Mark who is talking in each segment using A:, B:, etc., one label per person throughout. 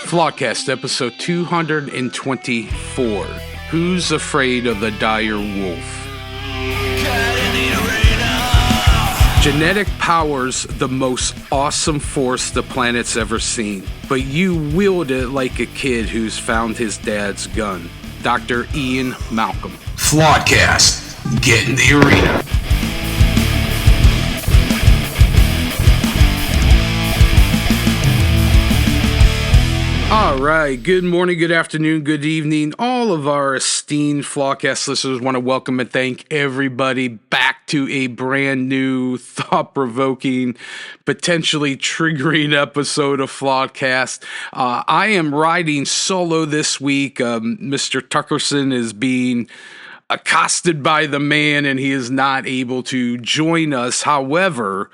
A: Flawedcast, episode 224. Who's afraid of the dire wolf? Genetic power's the most awesome force the planet's ever seen, but you wield it like a kid who's found his dad's gun. Dr. Ian Malcolm.
B: Flawedcast, get in the arena.
A: All right, good morning, good afternoon, good evening. All of our esteemed Flawedcast listeners want to welcome and thank everybody back to a brand new, thought-provoking, potentially triggering episode of Flawedcast. I am riding solo this week. Mr. Tuckerson is being accosted by the man and he is not able to join us. However,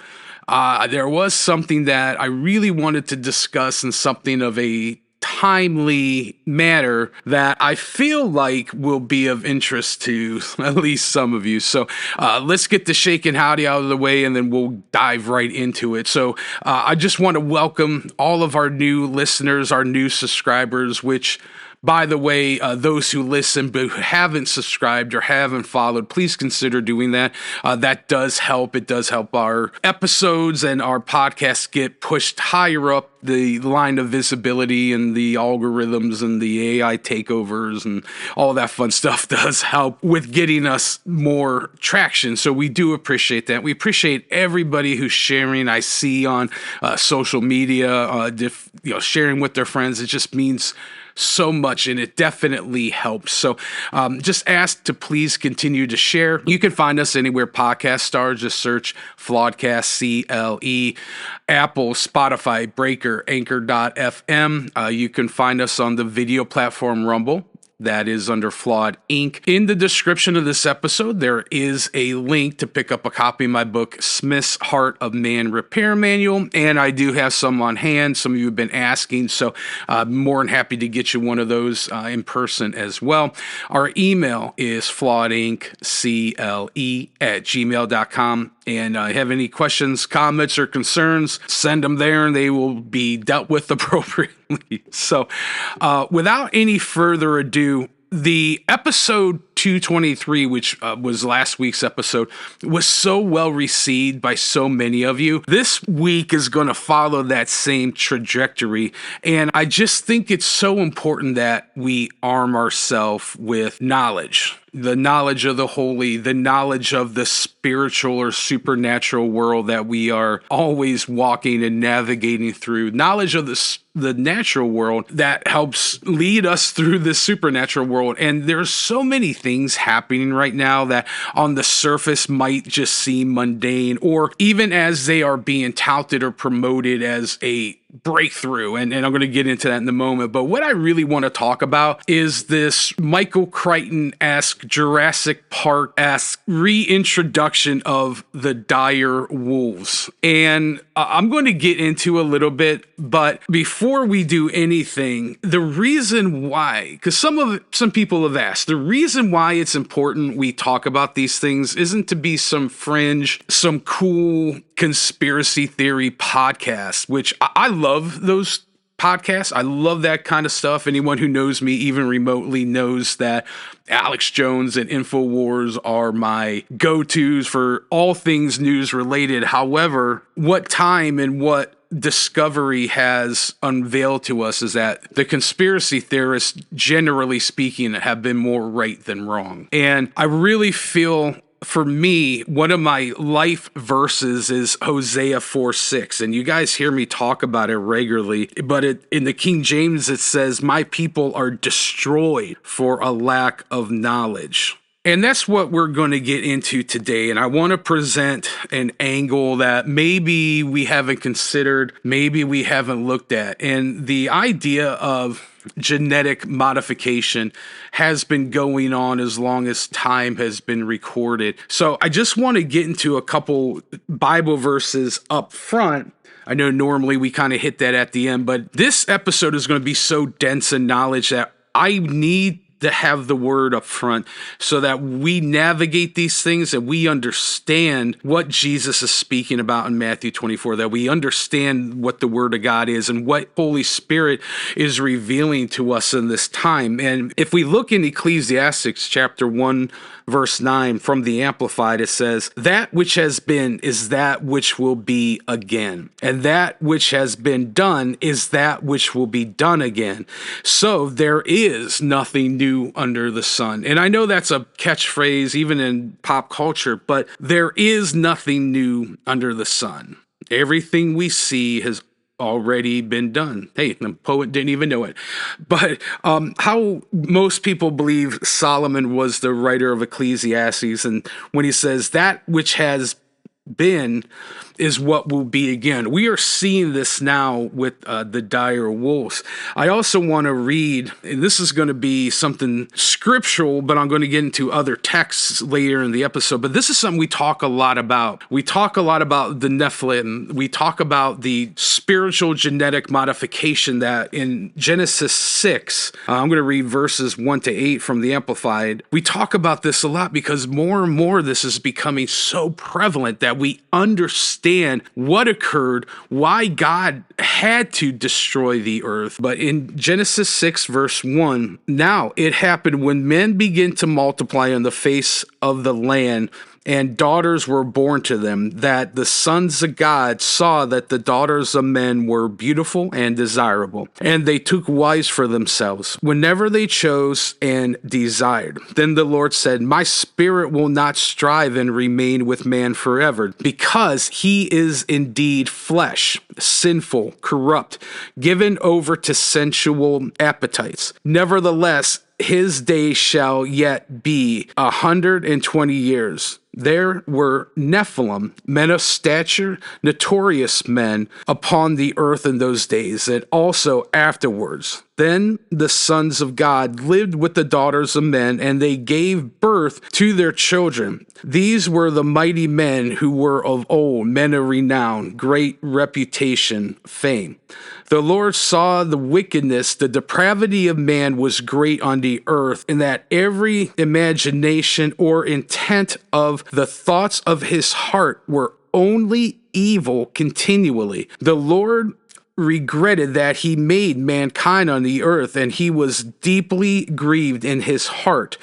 A: there was something that I really wanted to discuss and something of a timely matter that I feel like will be of interest to at least some of you. So let's get the shaken howdy out of the way and then we'll dive right into it. So I just want to welcome all of our new listeners, our new subscribers, which, by the way, those who listen but who haven't subscribed or haven't followed, please consider doing that. That does help. It does help our episodes and our podcasts get pushed higher up the line of visibility, and the algorithms and the AI takeovers and all that fun stuff does help with getting us more traction. So we do appreciate that. We appreciate everybody who's sharing. I see on social media, sharing with their friends. It just means so much, and it definitely helps. So just ask to please continue to share. You can find us anywhere podcasts stars. Just search Flawedcast, CLE, Apple, Spotify, Breaker, Anchor.fm. You can find us on the video platform Rumble. That is under Flawed Inc. In the description of this episode, there is a link to pick up a copy of my book, Smith's Heart of Man Repair Manual, and I do have some on hand. Some of you have been asking, so I'm more than happy to get you one of those in person as well. Our email is flawedinccle@gmail.com. And have any questions, comments, or concerns, send them there and they will be dealt with appropriately. So without any further ado, the episode 223, which was last week's episode, was so well received by so many of you. This week is going to follow that same trajectory. And I just think it's so important that we arm ourselves with knowledge. The knowledge of the holy, the knowledge of the spiritual or supernatural world that we are always walking and navigating through. Knowledge of the natural world that helps lead us through the supernatural world. And there's so many things happening right now that on the surface might just seem mundane, or even as they are being touted or promoted as a breakthrough, and I'm going to get into that in a moment. But what I really want to talk about is this Michael Crichton-esque, Jurassic Park-esque reintroduction of the dire wolves. And I'm going to get into a little bit, but before we do anything, the reason why, because some people have asked, the reason why it's important we talk about these things isn't to be some fringe, some cool conspiracy theory podcast, which I love those podcasts. I love that kind of stuff. Anyone who knows me even remotely knows that Alex Jones and InfoWars are my go-tos for all things news related. However, what time and what discovery has unveiled to us is that the conspiracy theorists, generally speaking, have been more right than wrong. And I really feel, for me, one of my life verses is Hosea 4:6, and you guys hear me talk about it regularly, but in the King James it says, "My people are destroyed for a lack of knowledge." And that's what we're going to get into today. And I want to present an angle that maybe we haven't considered, maybe we haven't looked at. And the idea of genetic modification has been going on as long as time has been recorded. So I just want to get into a couple Bible verses up front. I know normally we kind of hit that at the end, but this episode is going to be so dense in knowledge that I need to have the word up front so that we navigate these things and we understand what Jesus is speaking about in Matthew 24, that we understand what the word of God is and what Holy Spirit is revealing to us in this time. And if we look in Ecclesiastes chapter 1, verse 9 from the Amplified, it says, "That which has been is that which will be again, and that which has been done is that which will be done again. So there is nothing new under the sun." And I know that's a catchphrase even in pop culture, but there is nothing new under the sun. Everything we see has already been done. Hey, the poet didn't even know it. But how most people believe Solomon was the writer of Ecclesiastes, and when he says that which has been is what will be again. We are seeing this now with the dire wolves. I also want to read, and this is going to be something scriptural, but I'm going to get into other texts later in the episode. But this is something we talk a lot about. We talk a lot about the Nephilim. We talk about the spiritual genetic modification that in Genesis 6, I'm going to read verses 1 to 8 from the Amplified. We talk about this a lot because more and more this is becoming so prevalent that we understand what occurred, why God had to destroy the earth. But in Genesis 6, verse 1, "Now it happened when men began to multiply on the face of the land, and daughters were born to them, that the sons of God saw that the daughters of men were beautiful and desirable, and they took wives for themselves, whenever they chose and desired. Then the Lord said, My spirit will not strive and remain with man forever, because he is indeed flesh, sinful, corrupt, given over to sensual appetites. Nevertheless, his days shall yet be 120 years. There were Nephilim, men of stature, notorious men, upon the earth in those days, and also afterwards. Then the sons of God lived with the daughters of men, and they gave birth to their children. These were the mighty men who were of old, men of renown, great reputation, fame. The Lord saw the wickedness, the depravity of man was great on the earth, and that every imagination or intent of the thoughts of his heart were only evil continually. The Lord regretted that he made mankind on the earth, and he was deeply grieved in his heart.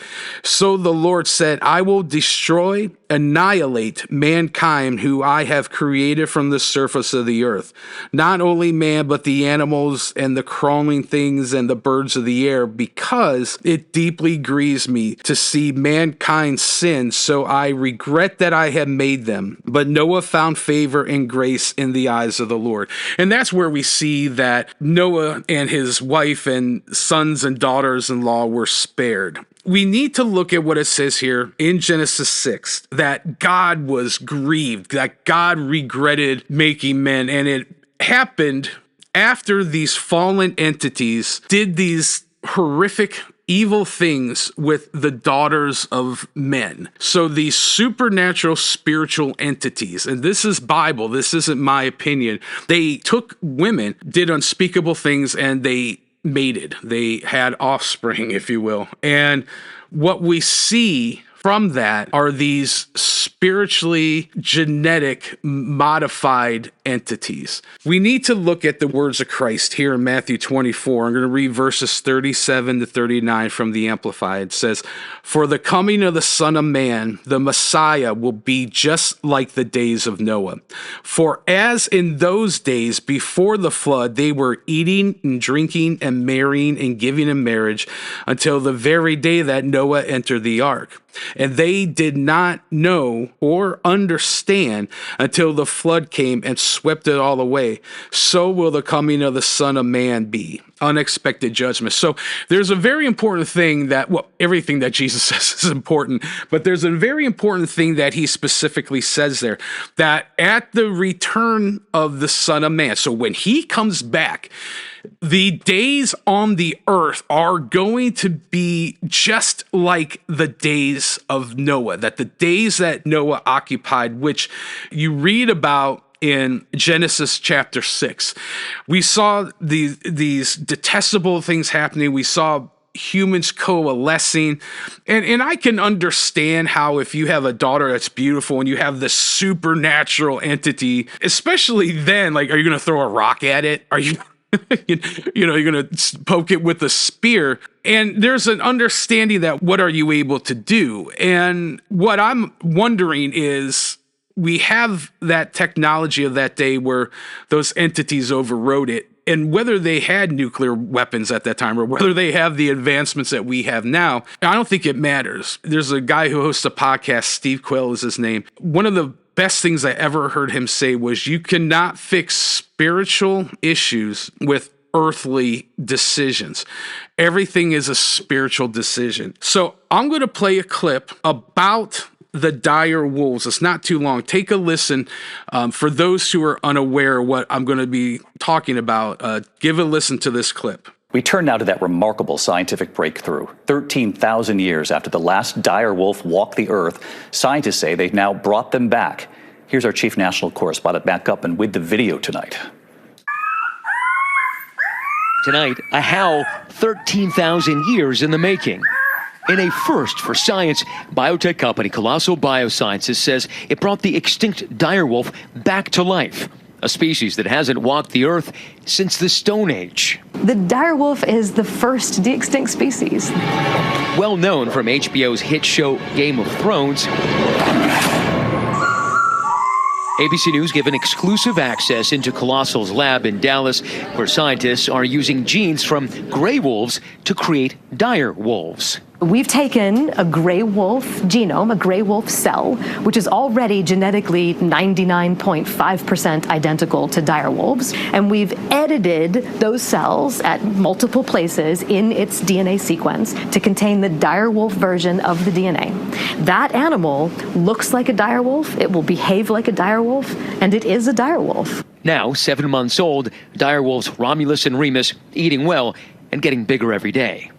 A: So the Lord said, I will destroy, annihilate mankind who I have created from the surface of the earth. Not only man, but the animals and the crawling things and the birds of the air, because it deeply grieves me to see mankind sin. So I regret that I have made them. But Noah found favor and grace in the eyes of the Lord. And that's where we see that Noah and his wife and sons and daughters-in-law were spared. We need to look at what it says here in Genesis 6, that God was grieved, that God regretted making men, and it happened after these fallen entities did these horrific evil things with the daughters of men. So these supernatural spiritual entities, and this is Bible, this isn't my opinion, they took women, did unspeakable things, and they mated. They had offspring, if you will. And what we see from that are these spiritually genetic modified entities. We need to look at the words of Christ here in Matthew 24. I'm going to read verses 37 to 39 from the Amplified. It says, For the coming of the Son of Man, the Messiah, will be just like the days of Noah. For as in those days before the flood, they were eating and drinking and marrying and giving in marriage until the very day that Noah entered the ark. And they did not know or understand until the flood came and swept it all away. So will the coming of the Son of Man be. Unexpected judgment. So there's a very important thing that, well, everything that Jesus says is important, but there's a very important thing that he specifically says there, that at the return of the Son of Man, so when he comes back, the days on the earth are going to be just like the days of Noah, that the days that Noah occupied, which you read about in Genesis chapter 6. We saw these detestable things happening. We saw humans coalescing. And I can understand how if you have a daughter that's beautiful and you have this supernatural entity, especially then, like, are you going to throw a rock at it? Are you... you're going to poke it with a spear. And there's an understanding that what are you able to do? And what I'm wondering is, we have that technology of that day where those entities overrode it. And whether they had nuclear weapons at that time or whether they have the advancements that we have now, I don't think it matters. There's a guy who hosts a podcast, Steve Quill is his name. One of the best things I ever heard him say was, you cannot fix spiritual issues with earthly decisions. Everything is a spiritual decision. So I'm going to play a clip about the dire wolves. It's not too long. Take a listen. For those who are unaware what I'm going to be talking about, give a listen to this clip.
C: We turn now to that remarkable scientific breakthrough. 13,000 years after the last dire wolf walked the earth, scientists say they've now brought them back. Here's our chief national correspondent, Matt Gutman, with the video tonight.
D: Tonight, a howl 13,000 years in the making. In a first for science, biotech company Colossal Biosciences says it brought the extinct direwolf back to life, a species that hasn't walked the earth since the Stone Age.
E: The direwolf is the first de-extinct species.
D: Well known from HBO's hit show Game of Thrones, ABC News given exclusive access into Colossal's lab in Dallas, where scientists are using genes from gray wolves to create dire wolves.
E: We've taken a gray wolf genome, a gray wolf cell, which is already genetically 99.5% identical to dire wolves, and we've edited those cells at multiple places in its DNA sequence to contain the dire wolf version of the DNA. That animal looks like a dire wolf, it will behave like a dire wolf, and it is a dire wolf.
D: Now, 7 months old, dire wolves Romulus and Remus eating well and getting bigger every day.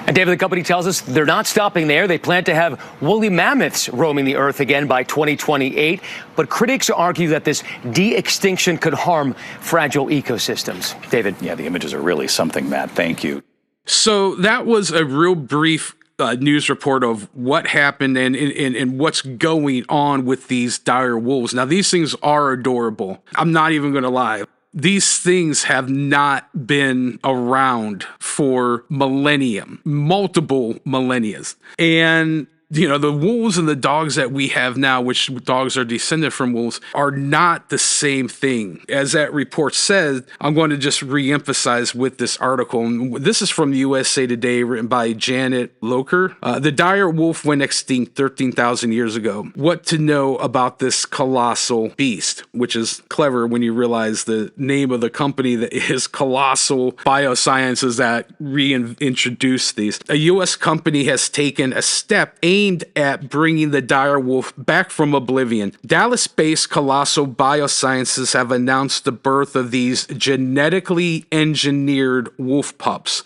F: And David, the company tells us they're not stopping there. They plan to have woolly mammoths roaming the earth again by 2028. But critics argue that this de-extinction could harm fragile ecosystems. David?
C: Yeah, the images are really something, Matt. Thank you.
A: So that was a real brief news report of what happened and what's going on with these dire wolves. Now, these things are adorable. I'm not even going to lie. These things have not been around for multiple millennia. And, the wolves and the dogs that we have now, which dogs are descended from wolves, are not the same thing. As that report says, I'm going to just reemphasize with this article. And this is from USA Today, written by Janet Locher. The dire wolf went extinct 13,000 years ago. What to know about this colossal beast, which is clever when you realize the name of the company that is Colossal Biosciences that reintroduced these. A U.S. company has taken a step aimed at bringing the dire wolf back from oblivion. Dallas-based Colossal Biosciences have announced the birth of these genetically engineered wolf pups,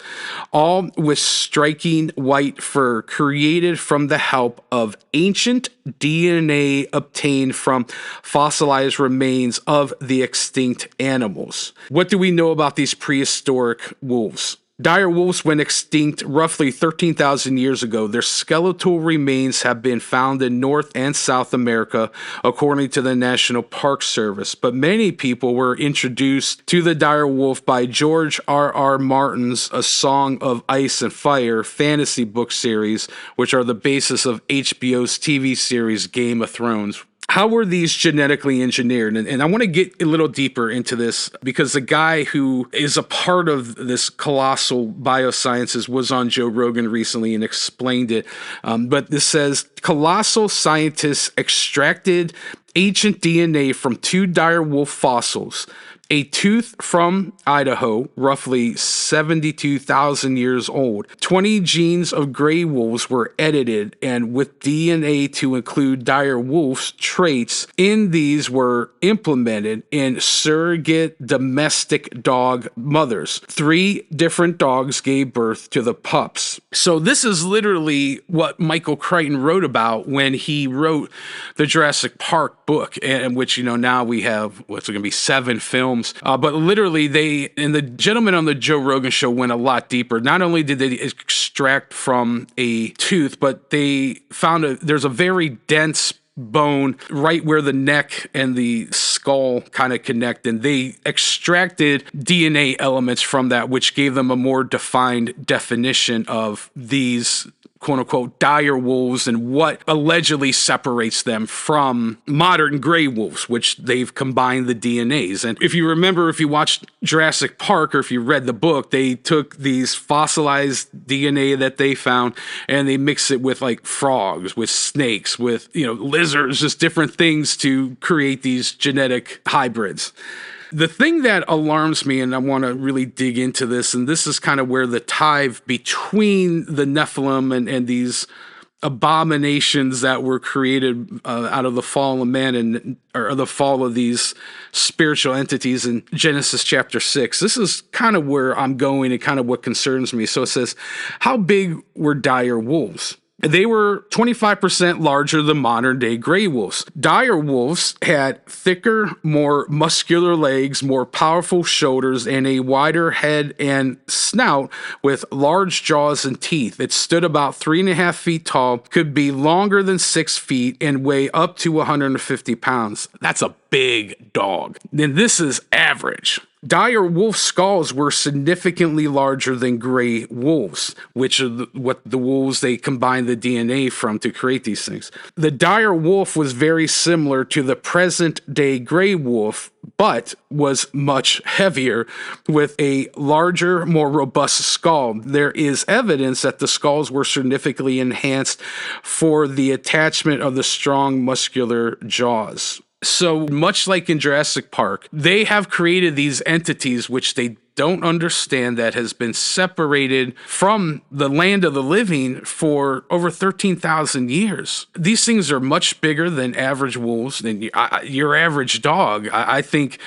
A: all with striking white fur created from the help of ancient DNA obtained from fossilized remains of the extinct animals. What do we know about these prehistoric wolves? Dire wolves went extinct roughly 13,000 years ago. Their skeletal remains have been found in North and South America, according to the National Park Service. But many people were introduced to the dire wolf by George R.R. Martin's A Song of Ice and Fire fantasy book series, which are the basis of HBO's TV series Game of Thrones. How were these genetically engineered? And I want to get a little deeper into this because the guy who is a part of this Colossal Biosciences was on Joe Rogan recently and explained it. But this says, Colossal scientists extracted ancient DNA from 2 dire wolf fossils. A tooth from Idaho, roughly 72,000 years old. 20 genes of gray wolves were edited, and with DNA to include dire wolves traits in these were implemented in surrogate domestic dog mothers. 3 different dogs gave birth to the pups. So this is literally what Michael Crichton wrote about when he wrote the Jurassic Park book, and which, now we have, what's going to be 7 films. But literally the gentleman on the Joe Rogan show went a lot deeper. Not only did they extract from a tooth, but they found there's a very dense bone right where the neck and the skull kind of connect, and they extracted DNA elements from that, which gave them a more defined definition of these quote-unquote dire wolves and what allegedly separates them from modern gray wolves, which they've combined the DNAs. And if you remember, if you watched Jurassic Park or if you read the book, they took these fossilized DNA that they found and they mixed it with like frogs, with snakes, with lizards, just different things to create these genetic hybrids. The thing that alarms me, and I want to really dig into this, and this is kind of where the tie between the Nephilim and these abominations that were created out of the fall of man or the fall of these spiritual entities in Genesis chapter 6. This is kind of where I'm going and kind of what concerns me. So it says, how big were dire wolves? They were 25% larger than modern-day gray wolves. Dire wolves had thicker, more muscular legs, more powerful shoulders, and a wider head and snout with large jaws and teeth. It stood about 3.5 feet tall, could be longer than 6 feet, and weigh up to 150 pounds. That's a big dog. And this is average. Dire wolf skulls were significantly larger than gray wolves, which are what the wolves they combined the DNA from to create these things. The dire wolf was very similar to the present-day gray wolf, but was much heavier with a larger, more robust skull. There is evidence that the skulls were significantly enhanced for the attachment of the strong muscular jaws. So much like in Jurassic Park, they have created these entities which they don't understand that has been separated from the land of the living for over 13,000 years. These things are much bigger than average wolves, than your average dog. I think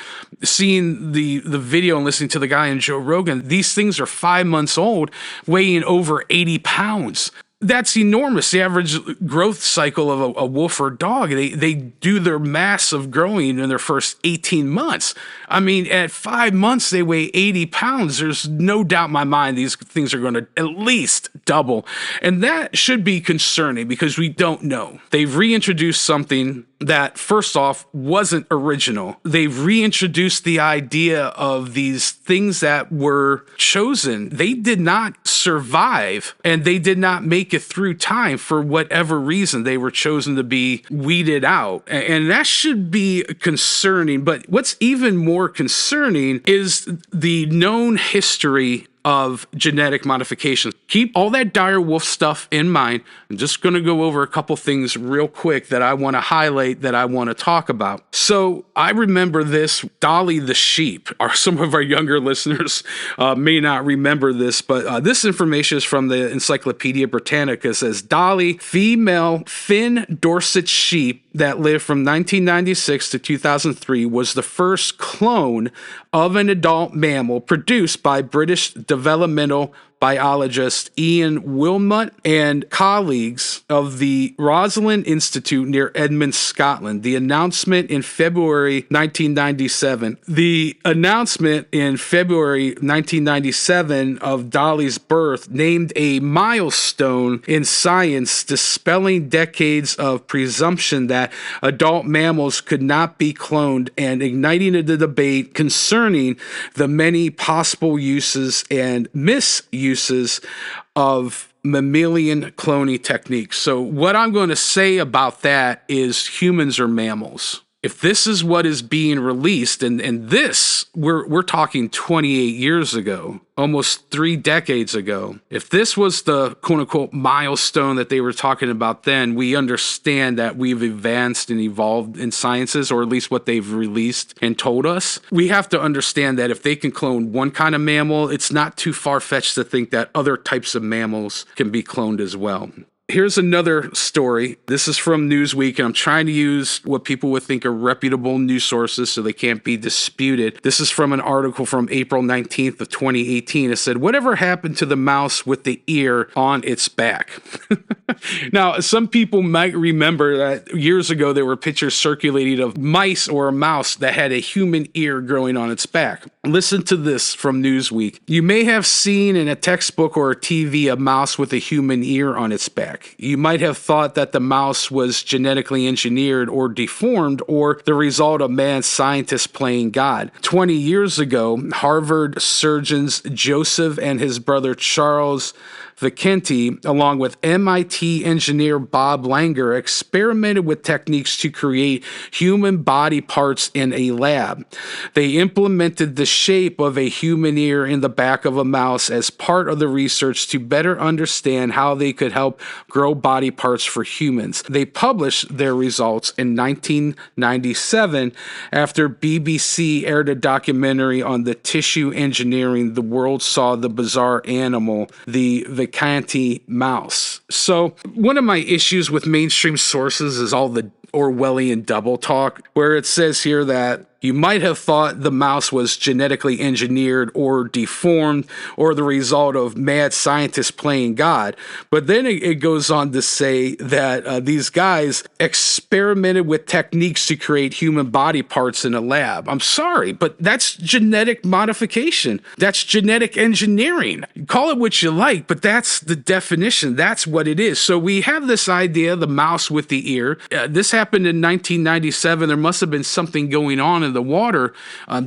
A: seeing the video and listening to the guy on Joe Rogan, these things are 5 months old, weighing over 80 pounds. That's enormous. The average growth cycle of a wolf or dog, they do their massive growing in their first 18 months. I mean, at 5 months, they weigh 80 pounds. There's no doubt in my mind these things are going to at least double. And that should be concerning because we don't know. They've reintroduced something that, first off, wasn't original. They've reintroduced the idea of these things that were chosen. They did not survive, and they did not make it through time for whatever reason. They were chosen to be weeded out, and that should be concerning. But what's even more concerning is the known history of genetic modifications. Keep all that dire wolf stuff in mind. I'm just going to go over a couple things real quick that I want to highlight, that I want to talk about. So I remember this, Dolly the sheep. Some of our younger listeners may not remember this, but this information is from the Encyclopedia Britannica. It says, Dolly, female Finn Dorset sheep that lived from 1996 to 2003, was the first clone of an adult mammal produced by British developmental biologist Ian Wilmot and colleagues of the Rosalind Institute near Edmonton, Scotland. The announcement in February 1997. The announcement in February 1997 of Dolly's birth named a milestone in science, dispelling decades of presumption that adult mammals could not be cloned and igniting the debate concerning the many possible uses and misuses of mammalian cloning techniques. So what I'm going to say about that is humans are mammals. If this is what is being released, and this, we're talking 28 years ago, almost 3 decades ago. If this was the quote-unquote milestone that they were talking about then, we understand that we've advanced and evolved in sciences, or at least what they've released and told us. We have to understand that if they can clone one kind of mammal, it's not too far-fetched to think that other types of mammals can be cloned as well. Here's another story. This is from Newsweek, and I'm trying to use what people would think are reputable news sources so they can't be disputed. This is from an article from April 19th of 2018. It said, whatever happened to the mouse with the ear on its back? Now, some people might remember that years ago there were pictures circulating of mice or a mouse that had a human ear growing on its back. Listen to this from Newsweek. You may have seen in a textbook or a TV a mouse with a human ear on its back. You might have thought that the mouse was genetically engineered or deformed or the result of mad scientists playing God. 20 years ago, Harvard surgeons Joseph and his brother Charles Vicente, along with MIT engineer Bob Langer, experimented with techniques to create human body parts in a lab. They implemented the shape of a human ear in the back of a mouse as part of the research to better understand how they could help grow body parts for humans. They published their results in 1997 after BBC aired a documentary on the tissue engineering the world saw the bizarre animal, the Vicente mouse. So one of my issues with mainstream sources is all the Orwellian double talk, where it says here that you might have thought the mouse was genetically engineered or deformed or the result of mad scientists playing God. But then it goes on to say that these guys experimented with techniques to create human body parts in a lab. I'm sorry, but that's genetic modification. That's genetic engineering. Call it what you like, but that's the definition. That's what it is. So we have this idea, the mouse with the ear. This happened in 1997. There must have been something going on in the water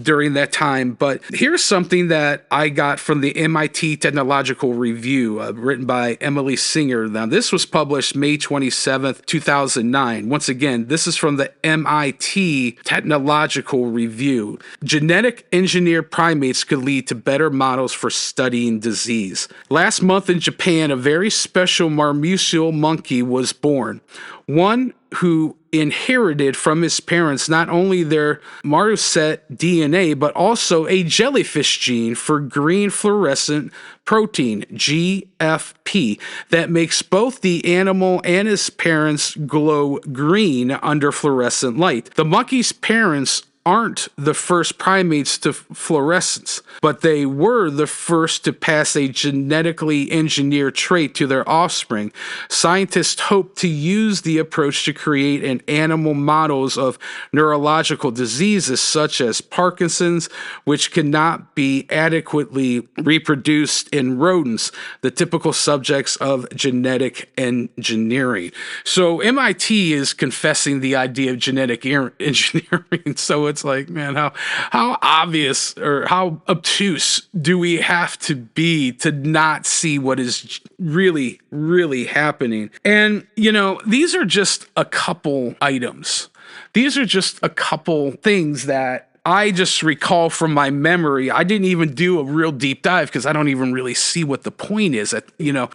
A: during that time. But here's something that I got from the MIT Technological Review, written by Emily Singer. Now, this was published May 27th, 2009. Once again, this is from the MIT Technological Review. Genetic engineered primates could lead to better models for studying disease. Last month in Japan, a very special marsupial monkey was born. One who inherited from his parents not only their marmoset DNA, but also a jellyfish gene for green fluorescent protein, GFP, that makes both the animal and his parents glow green under fluorescent light. The monkey's parents aren't the first primates to fluorescence, but they were the first to pass a genetically engineered trait to their offspring. Scientists hope to use the approach to create an animal models of neurological diseases such as Parkinson's, which cannot be adequately reproduced in rodents, the typical subjects of genetic engineering. So MIT is confessing the idea of genetic engineering. So it's like, man, how obvious or how obtuse do we have to be to not see what is really, really happening? And, you know, these are just a couple items. These are just a couple things that I just recall from my memory. I didn't even do a real deep dive because I don't even really see what the point is.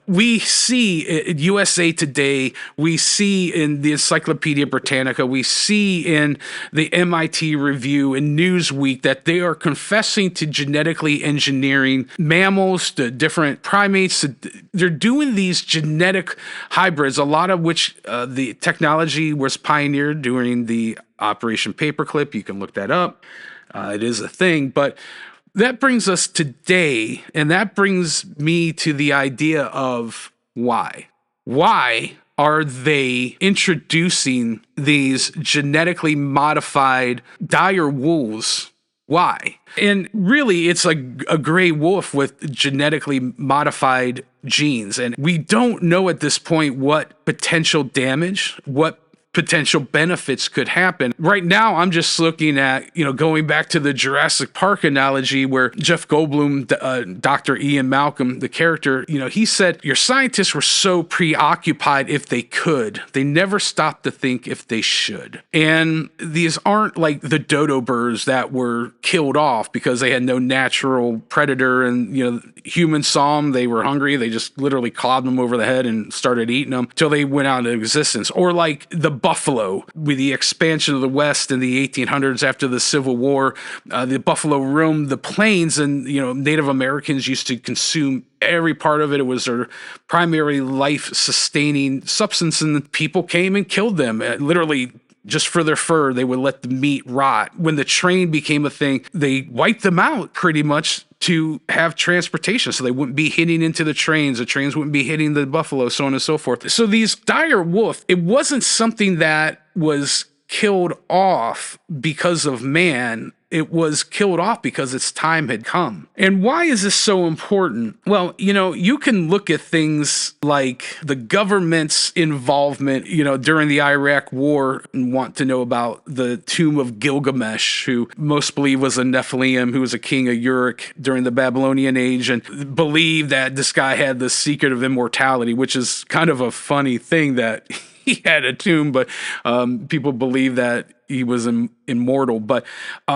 A: We see at USA Today, we see in the Encyclopedia Britannica, we see in the MIT Review and Newsweek that they are confessing to genetically engineering mammals, to different primates. They're doing these genetic hybrids, a lot of which the technology was pioneered during the Operation Paperclip. You can look that up. It is a thing. But that brings us today, and that brings me to the idea of why. Why are they introducing these genetically modified dire wolves? Why? And really, it's a gray wolf with genetically modified genes. And we don't know at this point what potential damage, what potential benefits could happen. Right now, I'm just looking at, going back to the Jurassic Park analogy where Jeff Goldblum, Dr. Ian Malcolm, the character, he said, your scientists were so preoccupied if they could. They never stopped to think if they should. And these aren't like the dodo birds that were killed off because they had no natural predator and, humans saw them, they were hungry, they just literally clawed them over the head and started eating them till they went out of existence. Or like the buffalo, with the expansion of the West in the 1800s after the Civil War, the buffalo roamed the plains, and Native Americans used to consume every part of it. It was their primary life-sustaining substance, and people came and killed them, literally just for their fur. They would let the meat rot. When the train became a thing, they wiped them out pretty much to have transportation, so they wouldn't be hitting into the trains wouldn't be hitting the buffalo, so on and so forth. So these dire wolf, it wasn't something that was killed off because of man. It was killed off because its time had come. And why is this so important? Well, you can look at things like the government's involvement, during the Iraq War, and want to know about the tomb of Gilgamesh, who most believe was a Nephilim, who was a king of Uruk during the Babylonian age, and believe that this guy had the secret of immortality, which is kind of a funny thing that he had a tomb, but people believe that he was immortal. But,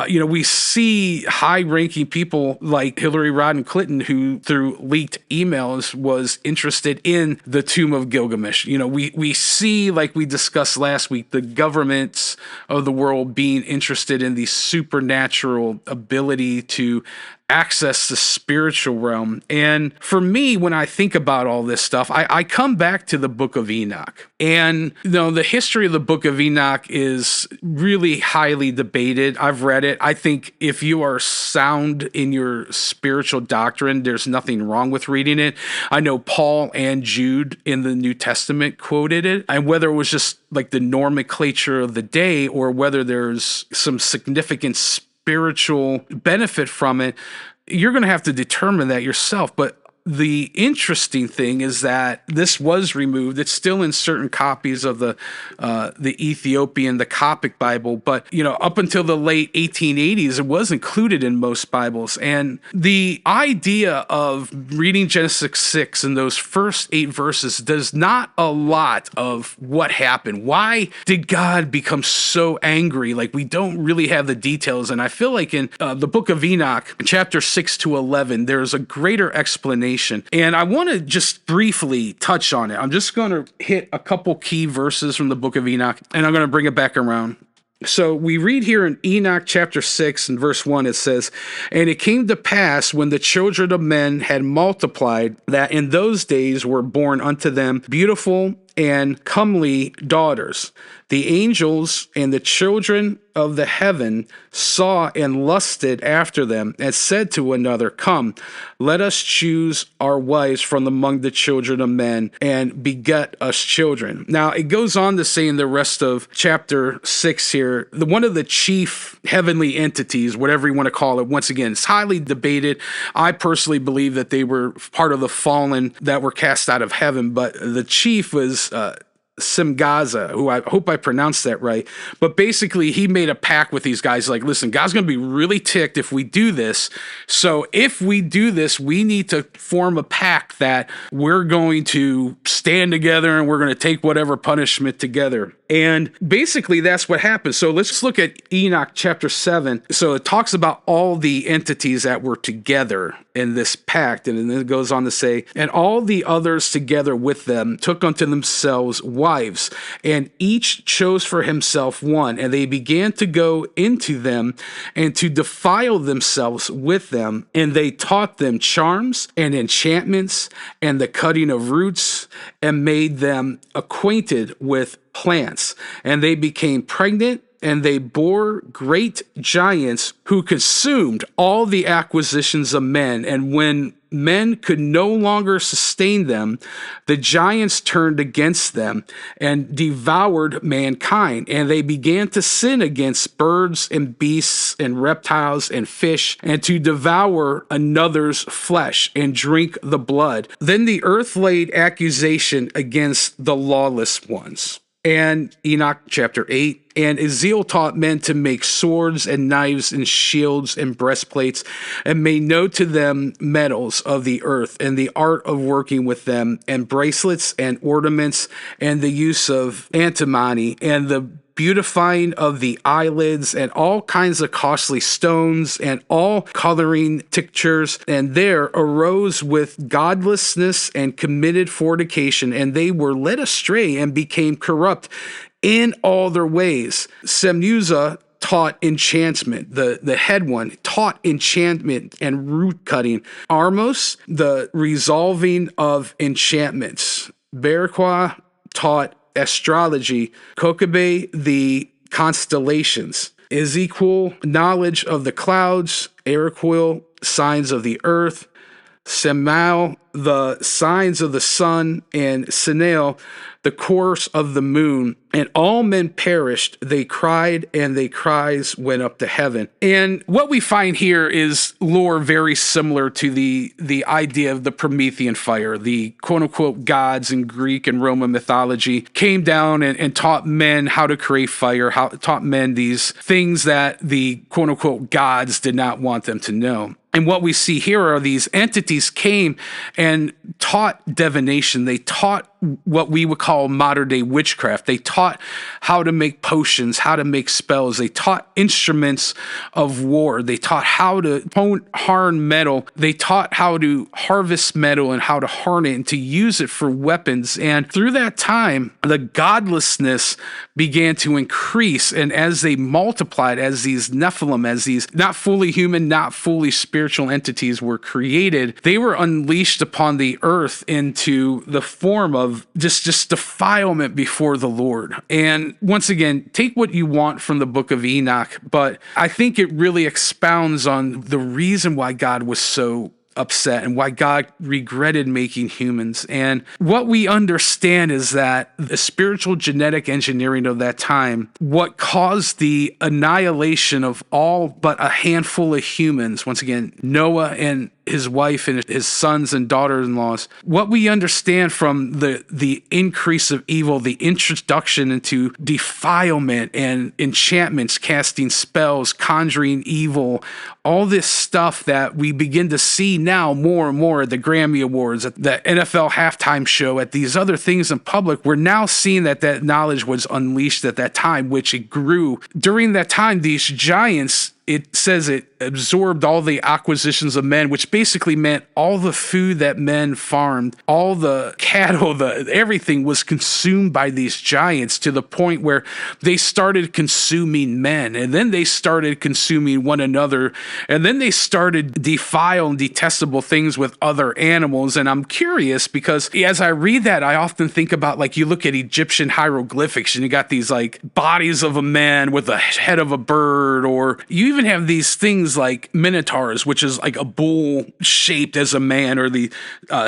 A: we see high-ranking people like Hillary Rodham Clinton, who through leaked emails was interested in the tomb of Gilgamesh. We see, like we discussed last week, the governments of the world being interested in the supernatural ability to access the spiritual realm. And for me, when I think about all this stuff, I come back to the Book of Enoch. And, the history of the Book of Enoch is really highly debated. I've read it. I think if you are sound in your spiritual doctrine, there's nothing wrong with reading it. I know Paul and Jude in the New Testament quoted it, and whether it was just like the nomenclature of the day or whether there's some significant spiritual benefit from it, you're going to have to determine that yourself. But the interesting thing is that this was removed. It's still in certain copies of the Ethiopian, the Coptic Bible, but up until the late 1880s, it was included in most Bibles. And the idea of reading Genesis 6 and those first 8 verses does not a lot of what happened. Why did God become so angry? Like, we don't really have the details. And I feel like in the Book of Enoch, chapter 6 to 11, there's a greater explanation. And I want to just briefly touch on it. I'm just going to hit a couple key verses from the Book of Enoch, and I'm going to bring it back around. So we read here in Enoch chapter 6 and verse 1, it says, "And it came to pass when the children of men had multiplied, that in those days were born unto them beautiful and comely daughters. The angels and the children of the heaven saw and lusted after them, and said to one another, Come, let us choose our wives from among the children of men, and beget us children." Now, it goes on to say in the rest of chapter 6 here, one of the chief heavenly entities, whatever you want to call it, once again, it's highly debated. I personally believe that they were part of the fallen that were cast out of heaven, but the chief was Simgaza, who I hope I pronounced that right. But basically, he made a pact with these guys like, listen, God's going to be really ticked if we do this. So if we do this, we need to form a pact that we're going to stand together and we're going to take whatever punishment together. And basically, that's what happened. So let's look at Enoch chapter 7. So it talks about all the entities that were together in this pact. And then it goes on to say, "And all the others together with them took unto themselves wives, and each chose for himself one. And they began to go into them and to defile themselves with them. And they taught them charms and enchantments and the cutting of roots, and made them acquainted with plants. And they became pregnant, and they bore great giants who consumed all the acquisitions of men. And when men could no longer sustain them, the giants turned against them and devoured mankind. And they began to sin against birds and beasts and reptiles and fish, and to devour another's flesh and drink the blood. Then the earth laid accusation against the lawless ones." And Enoch chapter 8, "And Ezekiel taught men to make swords and knives and shields and breastplates, and made known to them metals of the earth, and the art of working with them, and bracelets and ornaments, and the use of antimony, and the beautifying of the eyelids, and all kinds of costly stones, and all coloring tinctures. And there arose with godlessness and committed fornication, and they were led astray and became corrupt in all their ways. Semnuza taught enchantment, the head one, taught enchantment and root cutting. Armos, the resolving of enchantments. Berequa taught astrology. Kokabe, the constellations. Ezekiel, knowledge of the clouds. Eriquil, signs of the earth. Semael, the signs of the sun. And Sinael, the course of the moon. And all men perished. They cried, and their cries went up to heaven. And what we find here is lore very similar to the idea of the Promethean fire. The quote-unquote gods in Greek and Roman mythology came down and taught men how to create fire, taught men these things that the quote-unquote gods did not want them to know. And what we see here are these entities came and taught divination. They taught what we would call modern day witchcraft. They taught how to make potions, how to make spells. They taught instruments of war. They taught how to harn metal. They taught how to harvest metal and how to harn it and to use it for weapons. And through that time, the godlessness began to increase. And as they multiplied, as these Nephilim, as these not fully human, not fully spiritual entities were created, they were unleashed upon the earth into the form of just defilement before the Lord. And once again, take what you want from the book of Enoch, but I think it really expounds on the reason why God was so upset and why God regretted making humans. And what we understand is that the spiritual genetic engineering of that time, what caused the annihilation of all but a handful of humans, once again, Noah and his wife and his sons and daughters-in-laws, what we understand from the increase of evil, the introduction into defilement and enchantments, casting spells, conjuring evil, all this stuff that we begin to see now more and more at the Grammy Awards, at the NFL halftime show, at these other things in public, we're now seeing that knowledge was unleashed at that time, which it grew. During that time, these giants, it says it absorbed all the acquisitions of men, which basically meant all the food that men farmed, all the cattle, everything was consumed by these giants to the point where they started consuming men, and then they started consuming one another, and then they started defile and detestable things with other animals. And I'm curious because as I read that, I often think about, like, you look at Egyptian hieroglyphics and you got these like bodies of a man with a head of a bird, or you even have these things like minotaurs, which is like a bull shaped as a man, or the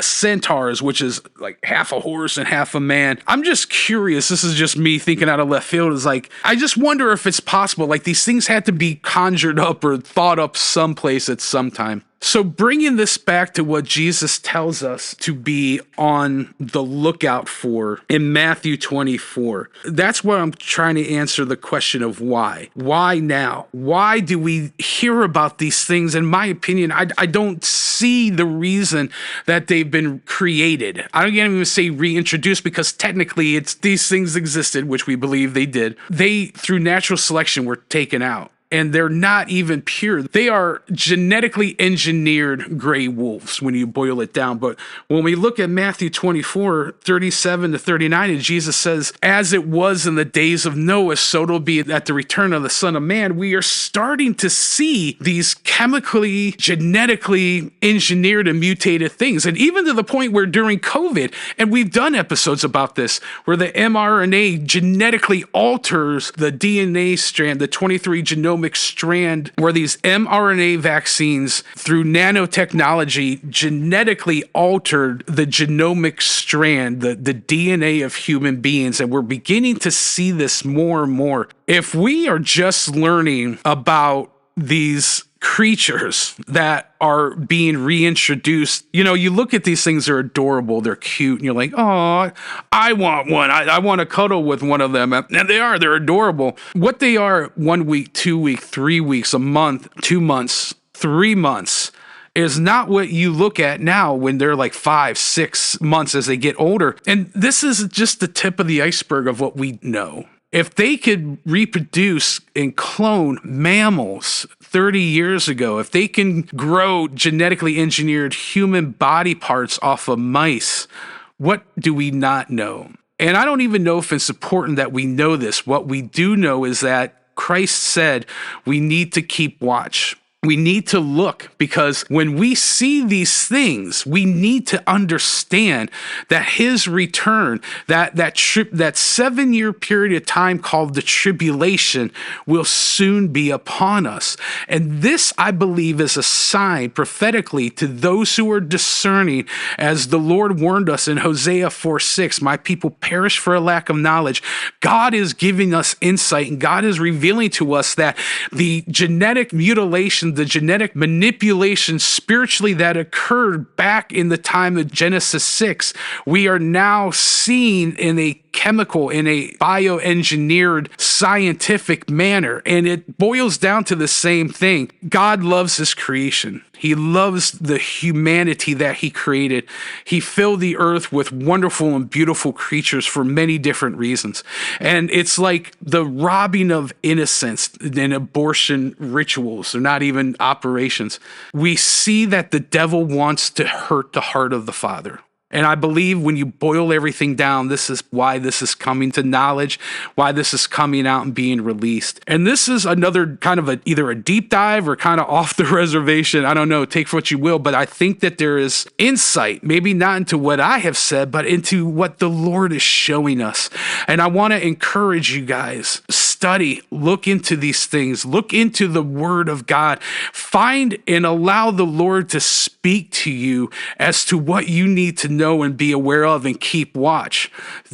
A: centaurs, which is like half a horse and half a man. I'm just curious. This is just me thinking out of left field. Is like, I just wonder if it's possible, like these things had to be conjured up or thought up someplace at some time. So bringing this back to what Jesus tells us to be on the lookout for in Matthew 24, that's where I'm trying to answer the question of why. Why now? Why do we hear about these things? In my opinion, I don't see the reason that they've been created. I don't even say reintroduced, because technically it's these things existed, which we believe they did. They, through natural selection, were taken out. And they're not even pure. They are genetically engineered gray wolves when you boil it down. But when we look at Matthew 24, 37 to 39, and Jesus says, as it was in the days of Noah, so it'll be at the return of the Son of Man, we are starting to see these chemically, genetically engineered and mutated things. And even to the point where during COVID, and we've done episodes about this, where the mRNA genetically alters the DNA strand, the 23 genomic strand, where these mRNA vaccines through nanotechnology genetically altered the genomic strand, the DNA of human beings. And we're beginning to see this more and more. If we are just learning about these creatures that are being reintroduced, you look at these things, they're adorable, they're cute, and you're like, oh, I want one. I want to cuddle with one of them. And they're adorable. What they are 1 week, 2 weeks, 3 weeks, a month, 2 months, 3 months is not what you look at now when they're like 5, 6 months as they get older. And this is just the tip of the iceberg of what we know. If they could reproduce and clone mammals 30 years ago, if they can grow genetically engineered human body parts off of mice, what do we not know? And I don't even know if it's important that we know this. What we do know is that Christ said we need to keep watch. We need to look, because when we see these things, we need to understand that his return, that 7-year period of time called the tribulation, will soon be upon us. And this, I believe, is a sign prophetically to those who are discerning, as the Lord warned us in Hosea 4:6, my people perish for a lack of knowledge. God is giving us insight, and God is revealing to us that the genetic mutilation, the genetic manipulation spiritually that occurred back in the time of Genesis 6, we are now seeing in a chemical, in a bioengineered scientific manner. And it boils down to the same thing. God loves his creation. He loves the humanity that he created. He filled the earth with wonderful and beautiful creatures for many different reasons. And it's like the robbing of innocence in abortion rituals, or not even operations. We see that the devil wants to hurt the heart of the Father. And I believe when you boil everything down, this is why this is coming to knowledge, why this is coming out and being released. And this is another kind of either a deep dive or kind of off the reservation. I don't know, take for what you will, but I think that there is insight, maybe not into what I have said, but into what the Lord is showing us. And I want to encourage you guys, study, look into these things, look into the Word of God, find and allow the Lord to speak to you as to what you need to know and be aware of, and keep watch.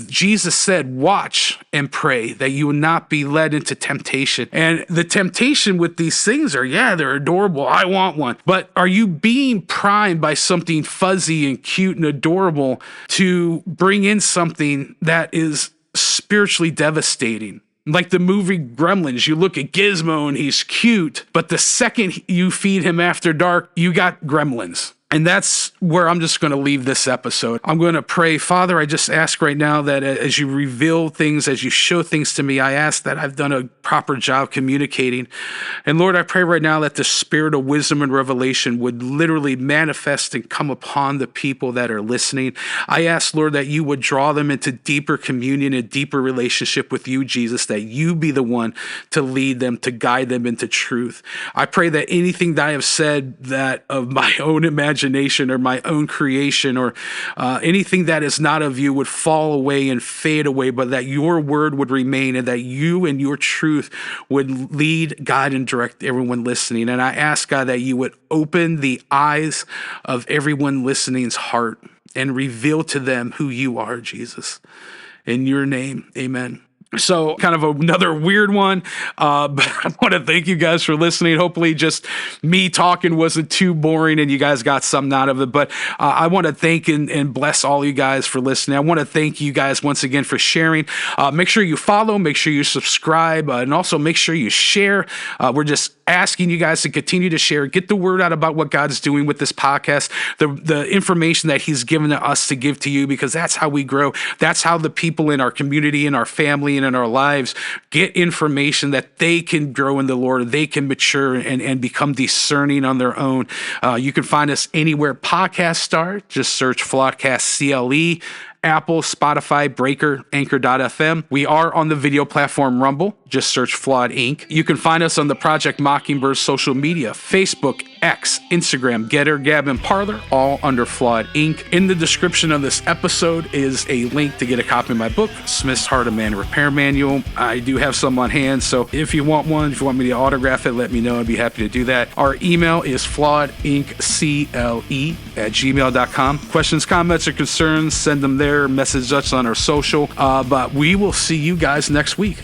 A: Jesus said, watch and pray that you will not be led into temptation. And the temptation with these things are, they're adorable. I want one. But are you being primed by something fuzzy and cute and adorable to bring in something that is spiritually devastating? Like the movie Gremlins, you look at Gizmo and he's cute, but the second you feed him after dark, you got Gremlins. And that's where I'm just going to leave this episode. I'm going to pray. Father, I just ask right now that as you reveal things, as you show things to me, I ask that I've done a proper job communicating. And Lord, I pray right now that the spirit of wisdom and revelation would literally manifest and come upon the people that are listening. I ask, Lord, that you would draw them into deeper communion, a deeper relationship with you, Jesus, that you be the one to lead them, to guide them into truth. I pray that anything that I have said that of my own imagination or my own creation or anything that is not of you would fall away and fade away, but that your word would remain, and that you and your truth would lead, guide, and direct everyone listening. And I ask, God, that you would open the eyes of everyone listening's heart and reveal to them who you are, Jesus. In your name, amen. So kind of another weird one, but I want to thank you guys for listening. Hopefully just me talking wasn't too boring and you guys got something out of it, but I want to thank and bless all you guys for listening. I want to thank you guys once again for sharing. Make sure you follow, make sure you subscribe, and also make sure you share. We're just asking you guys to continue to share, get the word out about what God's doing with this podcast, the information that he's given to us to give to you, because that's how we grow. That's how the people in our community, in our family, and in our lives get information that they can grow in the Lord, they can mature and become discerning on their own. You can find us anywhere podcasts start. Just search Flawedcast CLE, Apple, Spotify, Breaker, Anchor.fm. We are on the video platform Rumble. Just search Flawed Inc. You can find us on the Project Mockingbird social media, Facebook, X, Instagram, Getter, Gab, and Parler, all under Flawed Inc. In the description of this episode is a link to get a copy of my book, Smith's Heart of Man Repair Manual. I do have some on hand, so if you want one, if you want me to autograph it, let me know. I'd be happy to do that. Our email is flawedinccle@gmail.com. Questions, comments, or concerns, send them there. Message us on our social. But we will see you guys next week.